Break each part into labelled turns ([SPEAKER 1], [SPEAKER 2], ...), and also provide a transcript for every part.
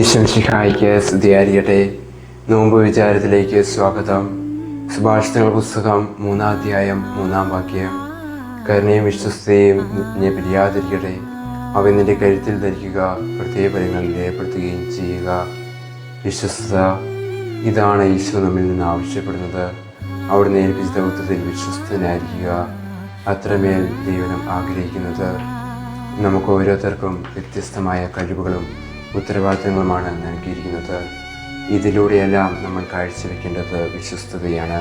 [SPEAKER 1] ഈശ്വംശിഹായിക്ക് സ്തുതിയായിരിക്കട്ടെ. നോമ്പ് വിചാരത്തിലേക്ക് സ്വാഗതം. സുഭാഷിതങ്ങൾ പുസ്തകം 3-ാം അധ്യായം 3-ാം വാക്യം. കരുണയും വിശ്വസ്തയും നിന്നെ പിരിയാതിരിക്കട്ടെ, അവ നിന്റെ കഴുത്തിൽ ധരിക്കുക, പ്രത്യേകഫലങ്ങൾ രേഖപ്പെടുത്തുകയും ചെയ്യുക. വിശ്വസ്തത, ഇതാണ് ഈശോ നമ്മിൽ നിന്ന് ആവശ്യപ്പെടുന്നത്. അവിടുന്ന് ഏൽപ്പിച്ച ദൗത്യത്തിൽ വിശ്വസ്തനായിരിക്കുക. അത്രമേൽ ദൈവം ആഗ്രഹിക്കുന്നത്. നമുക്ക് ഓരോരുത്തർക്കും വ്യത്യസ്തമായ കഴിവുകളും ഉത്തരവാദിത്തങ്ങളുമാണ് നൽകിയിരിക്കുന്നത്. ഇതിലൂടെയെല്ലാം നമ്മൾ കാഴ്ചവെക്കേണ്ടത് വിശ്വസ്തതയാണ്.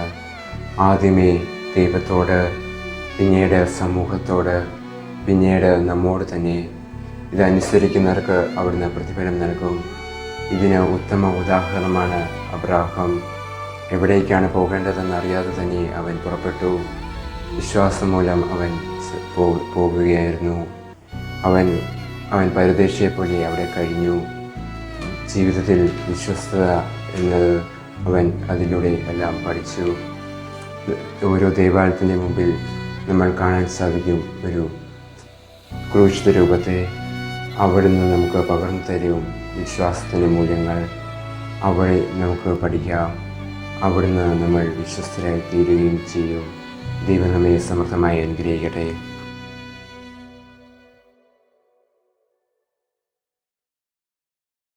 [SPEAKER 1] ആദ്യമേ ദൈവത്തോട്, പിന്നീട് സമൂഹത്തോട്, പിന്നീട് നമ്മോട് തന്നെ. ഇതനുസരിക്കുന്നവർക്ക് അവിടുന്ന് പ്രതിഫലം നൽകും. ഇതിന് ഉത്തമ ഉദാഹരണമാണ് അബ്രാഹാം. എവിടേക്കാണ് പോകേണ്ടതെന്ന് അറിയാതെ തന്നെ അവൻ പുറപ്പെട്ടു. വിശ്വാസം മൂലം അവൻ പോകുകയായിരുന്നു. അവൻ പരദേശിയെപ്പോലെ അവിടെ കഴിഞ്ഞു. ജീവിതത്തിൽ വിശ്വസ്തത എന്നത് അവൻ അതിലൂടെ എല്ലാം പഠിച്ചു. ഓരോ ദേവാലയത്തിൻ്റെ മുമ്പിൽ നമ്മൾ കാണാൻ സാധിക്കും ഒരു ക്രൂശിത രൂപത്തെ. അവിടുന്ന് നമുക്ക് പകർന്നു തരും വിശ്വാസത്തിൻ്റെ മൂല്യങ്ങൾ. അവിടെ നമുക്ക് പഠിക്കാം. അവിടുന്ന് നമ്മൾ വിശ്വസ്തരായി തീരുകയും ചെയ്യും. ദൈവം നമ്മെ സമൃദ്ധമായി അനുഗ്രഹിക്കട്ടെ.